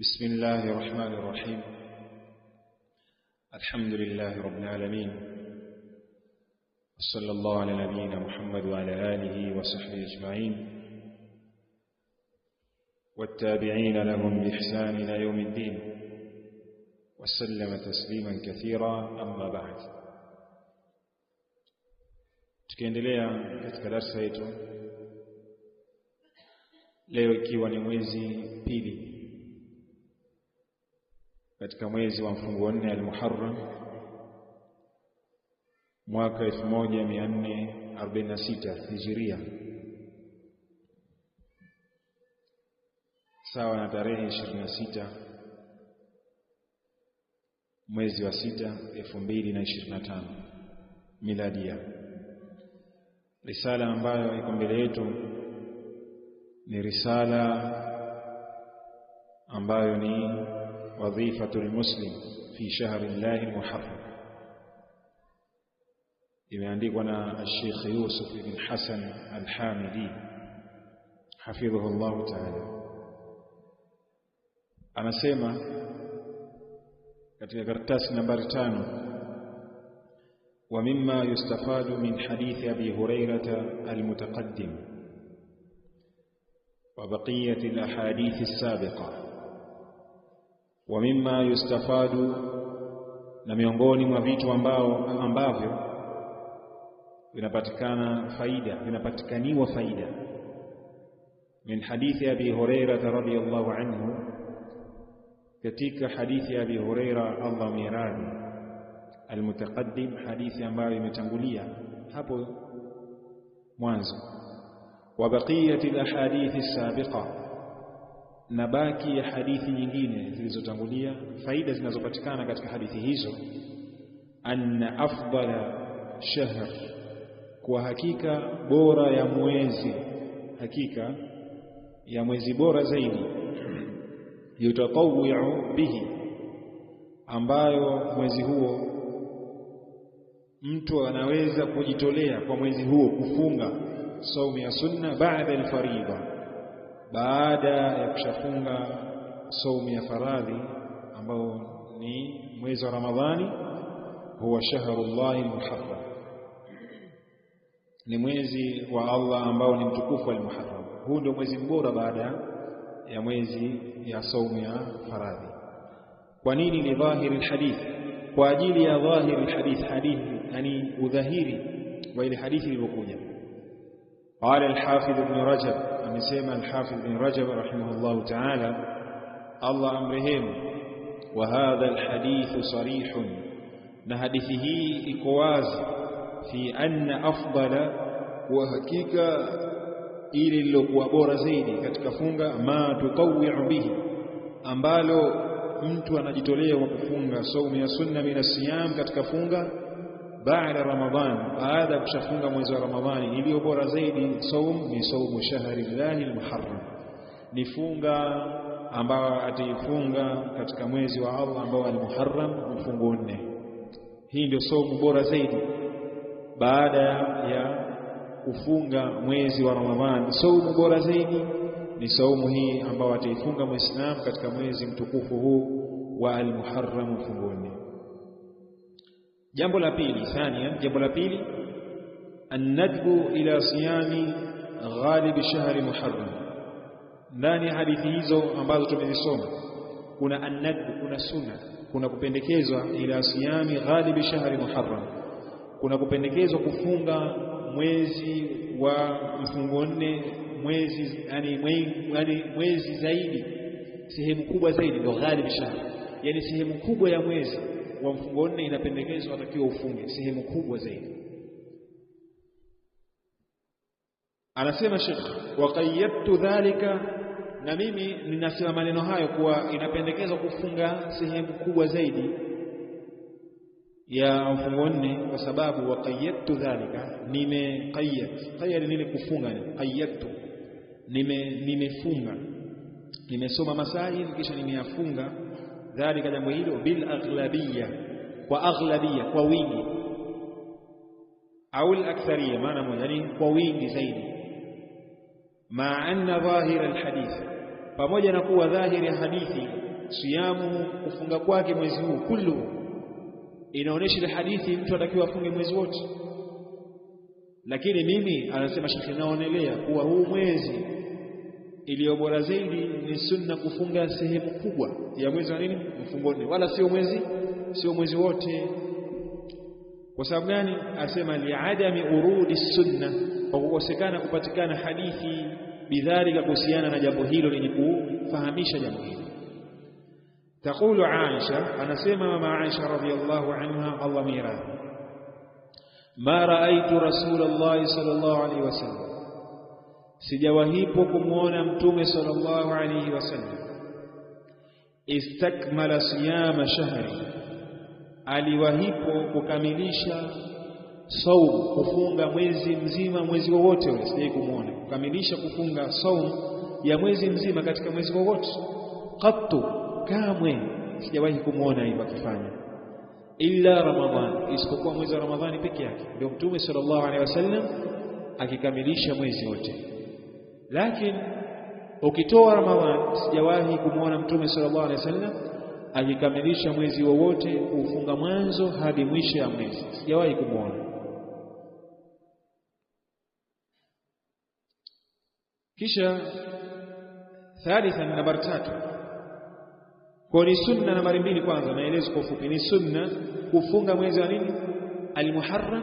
بسم الله الرحمن الرحيم. الحمد لله رب العالمين، وصلى الله على نبينا محمد وعلى آله وصحبه أجمعين والتابعين لهم بإحسان إلى يوم الدين وسلم تسليما كثيرا. أما بعد، tukiendelea katika darasa yetu leo, ikiwa ni mwezi pili katika mwezi wa mfungo 4 al-Muharram mwaka 1446 Hijria, sawa na tarehe 26 mwezi wa 6 2025 miladia. Risala ambayo iko mbele yetu ni risala ambayo ni wadhifatul muslim fi shahri llahi al-muharram, imeandikwa na Sheikh Yusuf ibn Hassan al-Hamidi hafidhahu Allah ta'ala. Anasema katika karatasi nambari 5, wa mimma yustafadu min hadithi Abi Hurairah al-mutaqaddim wa baqiyati al-ahadith as-sabiqah. Wa mimma yustafadu, na miongoni mwa vitu ambavyo vinapatikaniwa faida min hadithi Abi Hurairah radhiyallahu anhu, katika hadithi ya Abi Hurairah Allah miradi almutaqaddim, hadithi ambayo imetangulia hapo mwanzo. Wa baqiyati alahadith as-sabiqa, na baki ya hadithi nyingine zilizotangulia, faida zinazopatikana katika hadithi hizo. Anna afdala shahr, kwa hakika bora ya mwezi, hakika ya mwezi bora zaidi, yutatawwi'u bihi, ambayo mwezi huo mtu anaweza kujitolea kwa mwezi huo kufunga saumu ya sunna baada al-fariida, baada ya kushafunga saumu ya faradhi ambao ni mwezi wa Ramadhani. Huwa shahrullahi al-muharram, ni mwezi wa Allah ambao ni mtukufu al-muharram. Huu ndio mwezi bora baada ya mwezi ya saumu ya faradhi. Kwa nini? Ni dhahiri al-hadith, kwa ajili ya dhahiri al-hadith, hadithi yani udhahiri wa ile hadithi iliyokuja. قال الحافظ ابن رجب، amesema الحافظ ابن رجب رحمه الله تعالى الله amrehemu. وهذا الحديث صريح، na hadithi hii iko wazi, fi anna afdala, wa hakika ile iliyokuwa bora zaidi katika funga, ma tutawwi'u bihi, ambalo mtu anajitolea kwa kufunga saumu ya sunna min as-siyam, katika funga baada Ramadhan, baada ya kushafunga mwezi wa Ramadhani. Iliyo bora zaidi saumu ni saumu shahri llahi al-muharram, ni funga ambao ataifunga katika mwezi wa Allah ambao al-Muharram, mfungo 4. Hii ndio saumu bora zaidi baada ya kufunga mwezi wa Ramadhani. Saumu bora zaidi ni saumu hii ambao ataifunga Muislamu katika mwezi mtukufu huu wa al-Muharram, mfungo 4. Jambo la pili, jambo la pili, an-nadbu ila siyami ghalib shahr Muharram. Ndani ya hadithi hizo ambazo tumezisoma kuna an-nadbu, kuna sunna, kuna kupendekezwa ila siyami ghalib shahr Muharram, kuna kupendekezwa kufunga mwezi wa mfungo 4, mwezi yani mwezi zaidi, sehemu kubwa zaidi ndio ghalib shahr, yani sehemu kubwa ya mwezi wa mfungo 4 inapendekezwa atakiwa ufunge sehemu kubwa zaidi. Anasema Sheikh, wa qayyadtu dhalika, na mimi ninasema maneno hayo kuwa inapendekezwa kufunga sehemu kubwa zaidi ya mfungo 4 kwa sababu wa qayyadtu dhalika, qayyad nini? Kufunga. Qayyadtu, nimefunga, nimesoma masail kisha nimeyafunga dhalika, jambo hilo, bil aghlabiyya, kwa aghlabiyya, kwa wingi, au al-akthariyya, maana moja, yani kwa wingi zaidi. Ma anna dhahir al-hadith, pamoja na kuwa dhahiri ya hadithi siyamu, kufunga kwake mwezi huu kullu, inaonesha ile hadithi mtu atakiwa afunge mwezi wote. Lakini mimi anasema Sheikh, naonelea kuwa huu mwezi iliyo bora zaidi ni sunna kufunga sehemu kubwa ya mwezi wa nini, mfungoni, wala sio mwezi wote. Kwa sababu gani? Asema liadami urudi sunna, kwa kukosekana kupatikana hadithi bidhalika, kuhusiana na jambo hilo lenye kufahamisha jambo hilo. Taqulu Aisha, anasema mama Aisha radhiyallahu anha, Allah miradhi, ma raaitu Rasulullah sallallahu alaihi wasallam, sijawahipo kumuona mtume sallallahu alaihi wasallam, istakmala siyama shahri, aliwahipo kukamilisha saum, kufunga mwezi mzima, mwezi wowote ule. Sijai kumuona kukamilisha kufunga saum ya mwezi mzima katika mwezi wowote. Qattu, kamwe sijawahi kumuona hivyo akifanya, illa Ramadhan, isipokuwa mwezi wa Ramadhani peke yake ndio mtume sallallahu alaihi wasallam akikamilisha mwezi wote. Lakini ukitoa Ramadhan, sijawahi kumuona mtume sallallahu alaihi wasallam akikamilisha mwezi wowote, kufunga mwanzo hadi mwisho ya mwezi, sijawahi kumuona. Kisha thalithan, nambari 3, kwa ni sunna nambari 2. Kwanza maelezo kwa ufupi, ni sunna kufunga mwezi wa nini, al-Muharram,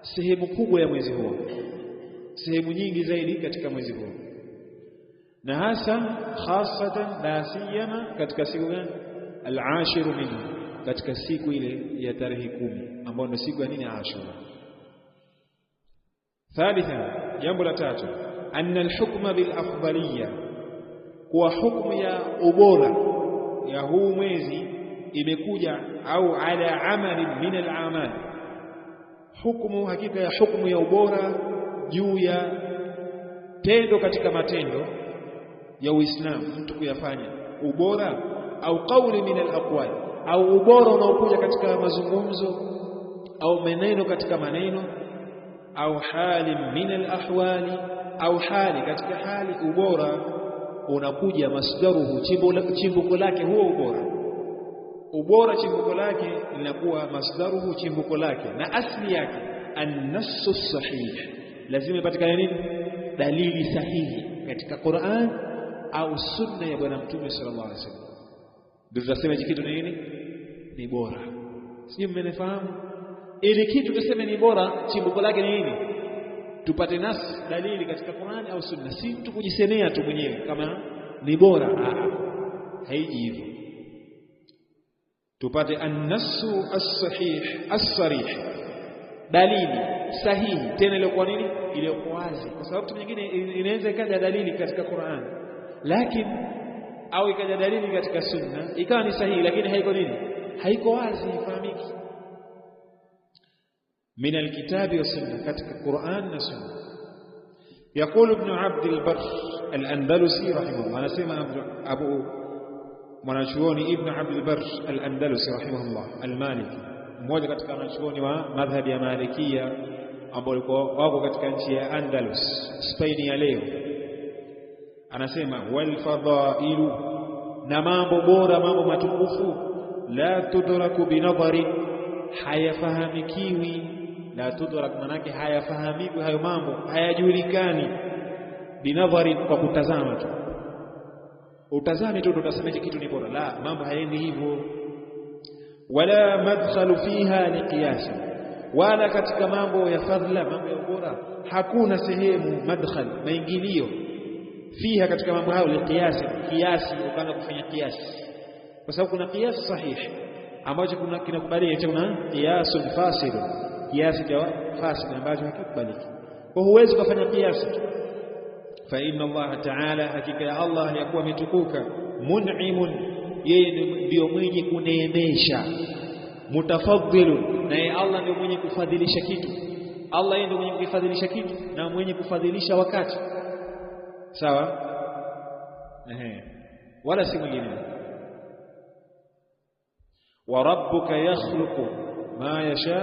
sehemu kubwa ya mwezi huo, sehemu nyingi zaidi katika mwezi huo, na hasa hasatan la siyama katika siku gani, al-ashiru minhu, katika siku ile ya tarehe 10 ambayo ndio siku ya nini, Ashura. Thalitha, jambo la 3, anna al-hukma bil afdaliyya, kwa hukumu ya ubora ya huu mwezi imekuja, au ala amali min al-amal, hukumu, hakika ya hukumu ya ubora juu ya tendo katika matendo ya Uislamu mtu kuyafanya, ubora au kauli min al-aqwal, au ubora unaokuja katika mazungumzo au maneno katika maneno, au hali min al-ahwali, au hali katika hali. Ubora unakuja masdaruhu, chimbuko lake huo ubora chimbuko lake linakuwa masdaruhu, chimbuko lake na asli yake an-nassu sahih, lazima ipatikane nini, dalili sahihi katika Qur'an au sunna ya bwana mtume sallallahu alaihi wasallam, ndio tunasema hiki kitu ni nini, ni bora. Sio, mmenifahamu? Ili kitu tuseme ni bora, chimbuko lake ni nini? Tupate nas, dalili katika Qur'an au sunna, si mtu kujisemea tu mwenyewe kama ni bora. Haiji hivyo. Tupate an-nassu as-sahih as-sarih, dalili sahihi, tena iliyokuwa nini, iliyokuwa wazi. Kwa sababu nyingine inaweza ikaja dalili katika Qur'an, lakini au ikaja dalili katika sunna ikawa ni sahihi, lakini haiko nini, haiko wazi, ifahamiki. من الكتاب والسنة، كتب القرآن والسنة. يقول ابن عبد البر الأندلسي رحمه الله، أنا سمع أبو mwanachuoni Ibn Abd al-Barr al-Andalusi rahimahullah al-Maliki, mmoja katika wanachuoni wa madhhabi ya Malikia ambao wako katika nchi ya Andalus, Spain ya leo. Anasema wal fadailu, na mambo bora, mambo matukufu, la tudraku binadhari, hayafahamikiwi. La tudrak, manake hayafahamiki hayo mambo, hayajulikani. Binadhari, kwa kutazama tu, utazame tu utasema kitu ni bora. La, mambo hayendi hivyo. Wala madkhalu fiha liqiyas, wala katika mambo ya fadhila, mambo ya bora, hakuna sehemu madkhal, maingilio, fiha, katika mambo hayo, liqiyas, kiasi, ukana kufanya kiasi. Kwa sababu kuna kiasi sahihi ambacho kinakubalika, kuna qiyasul fasid, kiasi cha fasid ambacho hakikubaliki. Kwa huwezi kufanya kiasi. Fa inna Allah ta'ala, hakika ya Allah aliyakuwa mitukuka, mun'imun, yeye ndio mwenye kuneemesha, mutafaddilun, na yeye Allah ndio mwenye kufadhilisha kitu. Allah yeye ndio mwenye kufadhilisha kitu na mwenye kufadhilisha wakati, sawa, wala si mwingine. Wa rabbuka yakhluqu ma yasha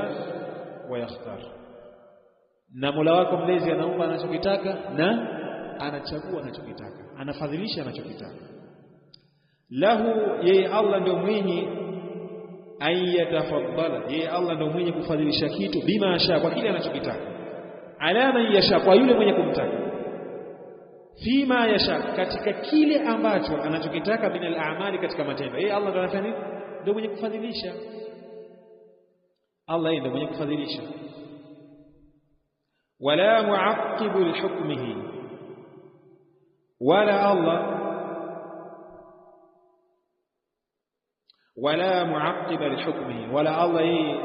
wa yakhtar, na Mola wako mlezi anaumba anachokitaka na anachagua anachokitaka, anafadhilisha anachokitaka. lahu, yeye Allah ndio mwenye ayatafaddala, yeye Allah ndio mwenye kufadhilisha kitu bima asha, kwa kile anachokitaka, ala man yasha, kwa yule mwenye kumtaka, fima yasha, katika kile ambacho anachokitaka, min al-a'mali, katika matendo. Yeye Allah ndio anafanya nini? Ndio mwenye kufadhilisha. Allah yeye ndio mwenye kufadhilisha. Wala mu'aqqibu li hukmihi, wala Allah wala mu'aqqiba li hukmihi, wala Allah yeye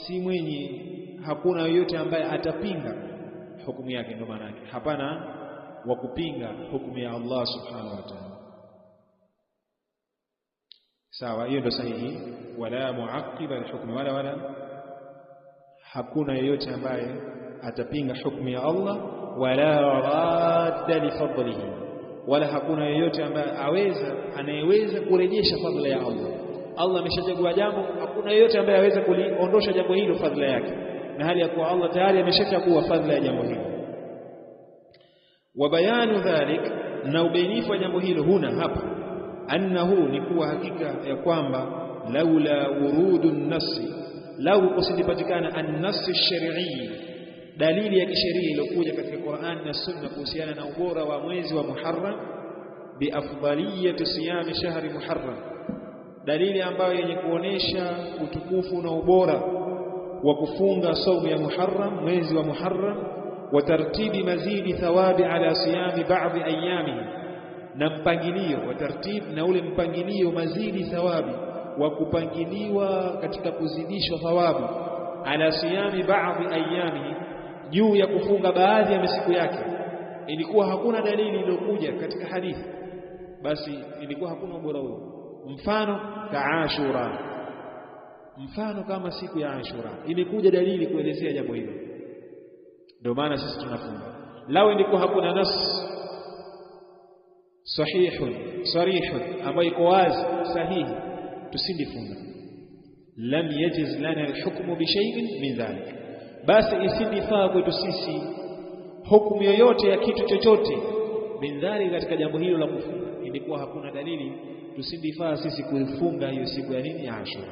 si mwenye, hakuna yoyote ambaye atapinga hukumu yake. Ndio maana yake hapana wa kupinga hukumu ya Allah subhanahu wa ta'ala. Sawa, hiyo ndio sahihi. Wala mu'aqqiba li hukmi, wala hakuna yoyote ambaye atapinga hukumu ya Allah. Wala radda li fadlihi, wala hakuna yoyote ambaye anayeweza kurejesha fadhila ya Allah. Allah ameshachagua jambo, hakuna yoyote ambaye aweza kuliondosha jambo hilo fadhila yake, na hali ya kuwa Allah tayari ameshachagua fadhila ya jambo hilo. Wa bayanu dhalik, na ubainifu wa jambo hilo huna hapa, annahu, ni kuwa hakika ya kwamba laula wurudu an-nassi, lau kusindipatikana an-nassi ash-shar'i, dalili ya kisheria iliyokuja katika Qur'an na Sunna kuhusiana na ubora wa mwezi wa Muharram, bi afdaliyati siyami shahri Muharram, dalili ambayo yenye kuonesha utukufu na ubora wa kufunga saumu ya Muharram, mwezi wa Muharram, wa tartibi mazidi thawabi ala siyami ba'dhi ayami, na mpangilio wa tartib, na ule mpangilio mazidi thawabi wa kupangiliwa katika kuzidishwa thawabu, ala siyami ba'dhi ayami, juu ya kufunga baadhi ya masiku yake. Ilikuwa hakuna dalili iliyokuja katika hadithi, basi ilikuwa hakuna ubora huo. Mfano ka Ashura, mfano kama siku ya Ashura imekuja dalili kuelezea jambo hilo, ndio maana sisi tunafunga. Lao ilikuwa hakuna nas sarihun ambayo iko wazi sahihi, tusindifunga. Lam yajiz lana alhukmu bi shay'in min dhalik, basi isindifaa kwetu sisi hukumu yoyote ya kitu chochote min dhalik, katika jambo hilo la kufunga. Ilikuwa hakuna dalili, tusindifaa sisi kufunga hiyo siku ya nini, ya Ashura.